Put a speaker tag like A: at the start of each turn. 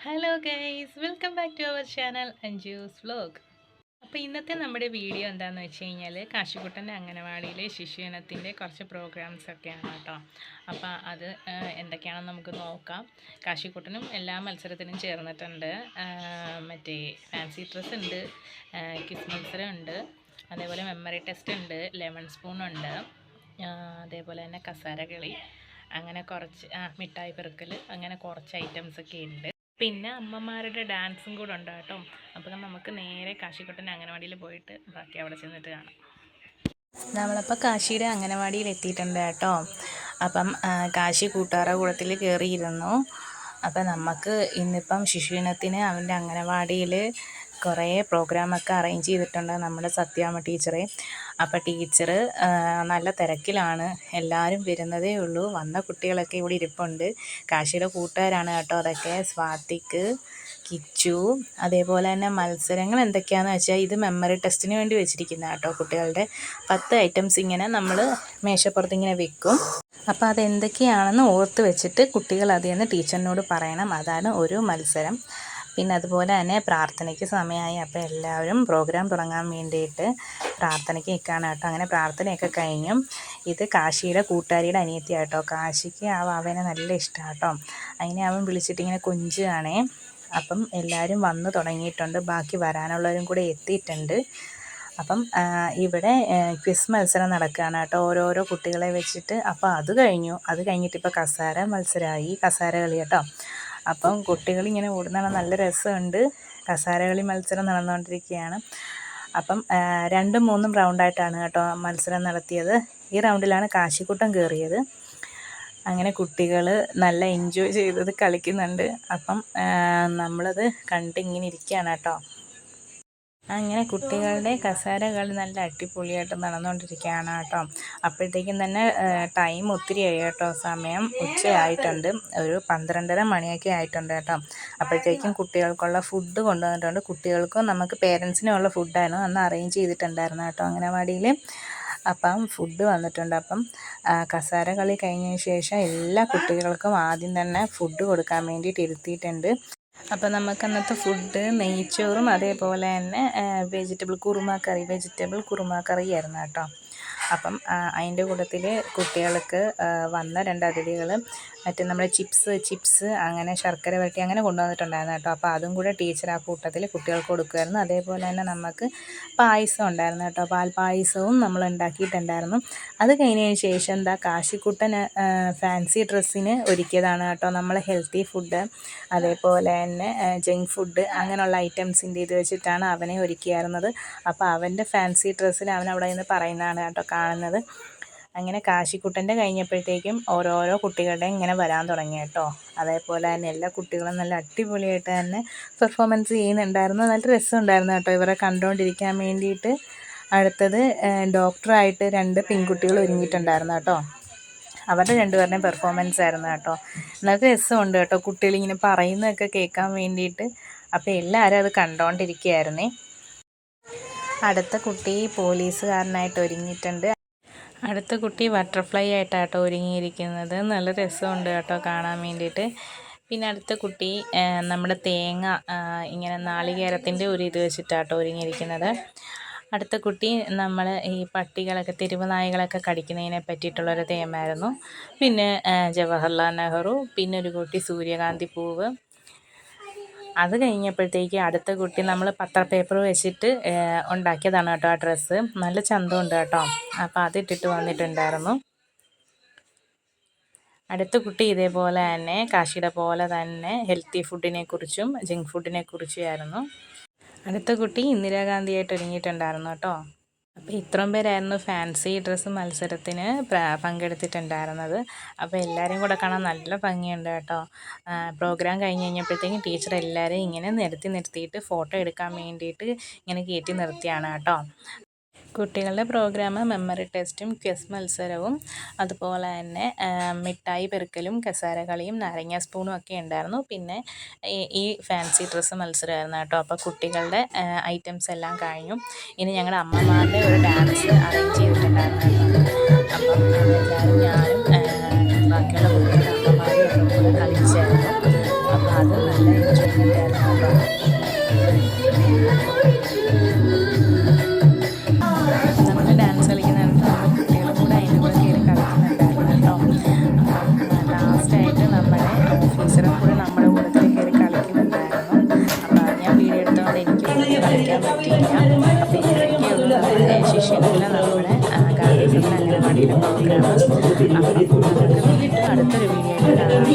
A: Hello guys, welcome back to our channel Anju's vlog. അപ്പോൾ ഇന്നത്തെ നമ്മുടെ വീഡിയോ എന്താണെന്ന് വെച്ച് കഴിഞ്ഞാൽ കാശിക്കുട്ടൻ്റെ അംഗനവാടിയിലെ ശിശുദിനത്തിൻ്റെ കുറച്ച് പ്രോഗ്രാംസ് ഒക്കെയാണ് കേട്ടോ. അപ്പോൾ അത് എന്തൊക്കെയാണെന്ന് നമുക്ക് നോക്കാം. കാശിക്കുട്ടനും എല്ലാ മത്സരത്തിനും ചേർന്നിട്ടുണ്ട്. മറ്റേ ഫാൻസി ഡ്രസ്സ് ഉണ്ട്, കിസ് മത്സരം ഉണ്ട്, അതേപോലെ മെമ്മറി ടെസ്റ്റ് ഉണ്ട്, ലെമൺ സ്പൂൺ ഉണ്ട്, അതേപോലെ തന്നെ കസാര കളി, അങ്ങനെ കുറച്ച് മിഠായി പെറുക്കൽ, അങ്ങനെ കുറച്ച് ഐറ്റംസ് ഒക്കെ ഉണ്ട്. പിന്നെ അമ്മമാരുടെ ഡാൻസും കൂടെ ഉണ്ട് കേട്ടോ. അപ്പം നമുക്ക് നേരെ കാശിക്കുട്ടൻ്റെ അംഗനവാടിയിൽ പോയിട്ട് ബാക്കി അവിടെ ചെന്നിട്ട് കാണാം. നമ്മളപ്പോൾ കാശിയുടെ അംഗനവാടിയിൽ എത്തിയിട്ടുണ്ട് കേട്ടോ. അപ്പം കാശി കൂട്ടുകാരുടെ കൂടത്തിൽ കയറിയിരുന്നു. അപ്പം നമുക്ക് ഇന്നിപ്പം ശിശുദിനത്തിന് അവൻ്റെ അംഗനവാടിയിൽ കുറേ പ്രോഗ്രാമൊക്കെ അറേഞ്ച് ചെയ്തിട്ടുണ്ട് നമ്മുടെ സത്യാമ്മ ടീച്ചറെ. അപ്പോൾ ടീച്ചർ നല്ല തിരക്കിലാണ്. എല്ലാവരും വരുന്നതേ ഉള്ളൂ. വന്ന കുട്ടികളൊക്കെ ഇവിടെ ഇരിപ്പുണ്ട്. കാശിയുടെ കൂട്ടുകാരാണ് കേട്ടോ അതൊക്കെ. സ്വാതിക്ക്, കിച്ചു, അതേപോലെ തന്നെ മത്സരങ്ങൾ എന്തൊക്കെയാണെന്ന് വെച്ചാൽ ഇത് മെമ്മറി ടെസ്റ്റിന് വേണ്ടി വെച്ചിരിക്കുന്ന കേട്ടോ. കുട്ടികളുടെ 10 ഐറ്റംസ് ഇങ്ങനെ നമ്മൾ മേശപ്പുറത്ത് ഇങ്ങനെ വെക്കും. അപ്പോൾ അതെന്തൊക്കെയാണെന്ന് ഓർത്ത് വെച്ചിട്ട് കുട്ടികൾ അതിൽ നിന്ന് ടീച്ചറിനോട് പറയണം. അതാണ് ഒരു മത്സരം. പിന്നെ അതുപോലെ തന്നെ പ്രാർത്ഥനയ്ക്ക് സമയമായി. അപ്പോൾ എല്ലാവരും പ്രോഗ്രാം തുടങ്ങാൻ വേണ്ടിയിട്ട് പ്രാർത്ഥനയ്ക്ക് നിൽക്കുകയാണ് കേട്ടോ. അങ്ങനെ പ്രാർത്ഥനയൊക്കെ കഴിഞ്ഞും. ഇത് കാശിയുടെ കൂട്ടുകാരിയുടെ അനിയത്തി കേട്ടോ. കാശിക്ക് ആ വാവേനെ നല്ല ഇഷ്ടമാണ് കേട്ടോ. അതിനെ അവൻ വിളിച്ചിട്ടിങ്ങനെ കൊഞ്ചുകയാണേ. അപ്പം എല്ലാവരും വന്നു തുടങ്ങിയിട്ടുണ്ട്. ബാക്കി വരാനുള്ളവരും കൂടെ എത്തിയിട്ടുണ്ട്. അപ്പം ഇവിടെ ക്വിസ് മത്സരം നടക്കുകയാണ് കേട്ടോ, ഓരോരോ കുട്ടികളെ വെച്ചിട്ട്. അപ്പോൾ അത് കഴിഞ്ഞിട്ട് ഇപ്പോൾ കസാര മത്സരമായി, കസാര കളി കേട്ടോ. അപ്പം കുട്ടികളിങ്ങനെ ഓടുന്നതാണ്, നല്ല രസമുണ്ട്. കസാര കളി മത്സരം നടന്നുകൊണ്ടിരിക്കുകയാണ്. അപ്പം 2ഉം 3ഉം റൗണ്ടായിട്ടാണ് കേട്ടോ മത്സരം നടത്തിയത്. ഈ റൗണ്ടിലാണ് കാശിക്കുട്ടൻ കയറിയത്. അങ്ങനെ കുട്ടികൾ നല്ല എൻജോയ് ചെയ്തത് കളിക്കുന്നുണ്ട്. അപ്പം നമ്മളത് കണ്ടിങ്ങനെ ഇരിക്കുകയാണ് കേട്ടോ. അങ്ങനെ കുട്ടികളുടെ കസാര കളി നല്ല അടിപൊളിയായിട്ട് നടന്നുകൊണ്ടിരിക്കുകയാണ് കേട്ടോ. അപ്പോഴത്തേക്കും തന്നെ ടൈം ഒത്തിരി ആയി കേട്ടോ. സമയം ഉച്ചയായിട്ടുണ്ട്, ഒരു 12:30 മണിയൊക്കെ ആയിട്ടുണ്ട് കേട്ടോ. അപ്പോഴത്തേക്കും കുട്ടികൾക്കുള്ള ഫുഡ് കൊണ്ടുവന്നിട്ടുണ്ട്. കുട്ടികൾക്കും നമുക്ക് പേരൻസിനും ഉള്ള ഫുഡായിരുന്നു അന്ന് അറേഞ്ച് ചെയ്തിട്ടുണ്ടായിരുന്നു കേട്ടോ അംഗനവാടിയിൽ. അപ്പം ഫുഡ് വന്നിട്ടുണ്ട്. അപ്പം കസാര കളി കഴിഞ്ഞതിന് ശേഷം എല്ലാ കുട്ടികൾക്കും ആദ്യം തന്നെ ഫുഡ് കൊടുക്കാൻ വേണ്ടിയിട്ട് ഇരുത്തിയിട്ടുണ്ട്. അപ്പോൾ നമുക്ക് അന്നത്തെ ഫുഡ് നെയ്ച്ചോറും അതേപോലെ തന്നെ വെജിറ്റബിൾ കുറുമ കറിയായിരുന്നു കേട്ടോ. അപ്പം അതിൻ്റെ കൂട്ടത്തിൽ കുട്ടികൾക്ക് വന്ന 2 അതിഥികൾ മറ്റേ നമ്മുടെ ചിപ്സ് അങ്ങനെ ശർക്കര വരട്ടി അങ്ങനെ കൊണ്ടുവന്നിട്ടുണ്ടായിരുന്നു കേട്ടോ. അപ്പോൾ അതും കൂടെ ടീച്ചർ ആ കൂട്ടത്തിൽ കുട്ടികൾക്ക് കൊടുക്കുമായിരുന്നു. അതേപോലെ തന്നെ നമുക്ക് പായസം ഉണ്ടായിരുന്നു കേട്ടോ. പാൽപ്പായസവും നമ്മൾ ഉണ്ടാക്കിയിട്ടുണ്ടായിരുന്നു. അത് കഴിഞ്ഞതിന് ശേഷം എന്താ കാശിക്കുട്ടൻ ഫാൻസി ഡ്രസ്സിന് ഒരുക്കിയതാണ് കേട്ടോ. നമ്മൾ ഹെൽത്തി ഫുഡ് അതേപോലെ തന്നെ ജങ്ക് ഫുഡ് അങ്ങനെയുള്ള ഐറ്റംസിൻ്റെ ഇത് വെച്ചിട്ടാണ് അവനെ ഒരുക്കിയായിരുന്നത്. അപ്പോൾ അവൻ്റെ ഫാൻസി ഡ്രസ്സിൽ അവൻ അവിടെ നിന്ന് പറയുന്നതാണ് കേട്ടോ കാണുന്നത്. അങ്ങനെ കാശിക്കുട്ടൻ്റെ കഴിഞ്ഞപ്പോഴത്തേക്കും ഓരോരോ കുട്ടികളുടെ ഇങ്ങനെ വരാൻ തുടങ്ങി കേട്ടോ. അതേപോലെ തന്നെ എല്ലാ കുട്ടികളും നല്ല അടിപൊളിയായിട്ട് തന്നെ പെർഫോമൻസ് ചെയ്യുന്നുണ്ടായിരുന്നു. നല്ല രസമുണ്ടായിരുന്നു കേട്ടോ ഇവരെ കണ്ടുകൊണ്ടിരിക്കാൻ വേണ്ടിയിട്ട്. അടുത്തത് ഡോക്ടറായിട്ട് 2 പെൺകുട്ടികൾ ഒരുങ്ങിയിട്ടുണ്ടായിരുന്നു കേട്ടോ. അവരുടെ 2 പേരുടെയും പെർഫോമൻസ് ആയിരുന്നു കേട്ടോ. നല്ല രസമുണ്ട് കേട്ടോ കുട്ടികളിങ്ങനെ പറയുന്നതൊക്കെ കേൾക്കാൻ വേണ്ടിയിട്ട്. അപ്പോൾ എല്ലാവരും അത് കണ്ടുകൊണ്ടിരിക്കുകയായിരുന്നേ. അടുത്ത കുട്ടി പോലീസുകാരനായിട്ട് ഒരുങ്ങിയിട്ടുണ്ട്. അടുത്ത കുട്ടി ബട്ടർഫ്ലൈ ആയിട്ടാട്ടോ ഒരുങ്ങിയിരിക്കുന്നത്. നല്ല രസമുണ്ട് കേട്ടോ കാണാൻ വേണ്ടിയിട്ട്. പിന്നെ അടുത്ത കുട്ടി നമ്മുടെ തേങ്ങ ഇങ്ങനെ നാളികേരത്തിൻ്റെ ഒരു ഇത് വെച്ചിട്ടാട്ടോ ഒരുങ്ങിയിരിക്കുന്നത്. അടുത്ത കുട്ടി നമ്മൾ ഈ പട്ടികളൊക്കെ തെരുവ് നായകളൊക്കെ കടിക്കുന്നതിനെ പറ്റിയിട്ടുള്ളൊരു തേമായിരുന്നു. പിന്നെ ജവഹർലാൽ നെഹ്റു, പിന്നെ ഒരു കുട്ടി സൂര്യകാന്തി പൂവ്. അത് കഴിഞ്ഞപ്പോഴത്തേക്ക് അടുത്ത കുട്ടി നമ്മൾ പത്രപ്പേപ്പർ വെച്ചിട്ട് ഉണ്ടാക്കിയതാണ് കേട്ടോ ആ ഡ്രസ്സ്. നല്ല ചന്തമുണ്ട് കേട്ടോ. അപ്പോൾ അതിട്ടിട്ട് വന്നിട്ടുണ്ടായിരുന്നു. അടുത്ത കുട്ടി ഇതേപോലെ തന്നെ കാശിയുടെ പോലെ തന്നെ ഹെൽത്തി ഫുഡിനെ കുറിച്ചും ജങ്ക് ഫുഡിനെ കുറിച്ചുമായിരുന്നു. അടുത്ത കുട്ടി ഇന്ദിരാഗാന്ധിയായിട്ട് ഒരുങ്ങിയിട്ടുണ്ടായിരുന്നു കേട്ടോ. അപ്പോൾ ഇത്രയും പേരായിരുന്നു ഫാൻസി ഡ്രസ്സ് മത്സരത്തിന് പങ്കെടുത്തിട്ടുണ്ടായിരുന്നത്. അപ്പോൾ എല്ലാവരെയും കൂടെ കാണാൻ നല്ല ഭംഗിയുണ്ട് കേട്ടോ. പ്രോഗ്രാം കഴിഞ്ഞ് കഴിഞ്ഞപ്പോഴത്തേക്കും ടീച്ചർ എല്ലാവരെയും ഇങ്ങനെ നിർത്തിയിട്ട് ഫോട്ടോ എടുക്കാൻ വേണ്ടിയിട്ട് ഇങ്ങനെ കയറ്റി നിർത്തിയാണ് കേട്ടോ. കുട്ടികളുടെ പ്രോഗ്രാം മെമ്മറി ടെസ്റ്റും ക്വിസ് മത്സരവും അതുപോലെ തന്നെ മിഠായി പെറുക്കലും കസാര കളിയും നാരങ്ങ സ്പൂണും ഒക്കെ ഉണ്ടായിരുന്നു. പിന്നെ ഈ ഫാൻസി ഡ്രസ്സ് മത്സരമായിരുന്നു കേട്ടോ. അപ്പോൾ കുട്ടികളുടെ ഐറ്റംസ് എല്ലാം കഴിഞ്ഞു. ഇനി ഞങ്ങളുടെ അമ്മമാരുടെ ഒരു ഡാൻസ് അറേഞ്ച് ചെയ്തിട്ടുണ്ടായിരുന്നു കേട്ടോ. അപ്പം അതെല്ലാവരും ഞാനും ബാക്കിയുള്ള കുട്ടികളുടെ അമ്മമാരും ഒക്കെ കൂടെ കളിച്ചായിരുന്നു. അപ്പോൾ അത് നല്ല എൻജോയ്മെൻ്റ് ആയിരുന്നു കേട്ടോ. നമ്മൾ ഡാൻസ് കളിക്കുന്നിടത്ത് നമ്മുടെ കുട്ടികളും കൂടെ അതിൻ്റെ കൂടെ കയറി കളിക്കുന്നുണ്ടായിരുന്നു കേട്ടോ. അപ്പം ലാസ്റ്റായിട്ട് നമ്മുടെ ഓഫീസറും കൂടെ നമ്മുടെ കൂട്ടത്തിൽ കയറി കളിക്കുന്നുണ്ടായിരുന്നു. അപ്പം ഞാൻ വീഡിയോ എടുത്തുകൊണ്ട് എനിക്ക് കളിക്കാൻ പറ്റിയില്ല. അപ്പോൾ ഇത്രയൊക്കെയുള്ളൂ നമ്മുടെ ശിഷ്യനല്ല നമ്മുടെ ഗാന്ധിസത്തിൽ അംഗനവാടിയുടെ പ്രോഗ്രാം. അപ്പം നമുക്ക് വീണ്ടും അടുത്തൊരു വീഡിയോ ആയിട്ട് കാണാം.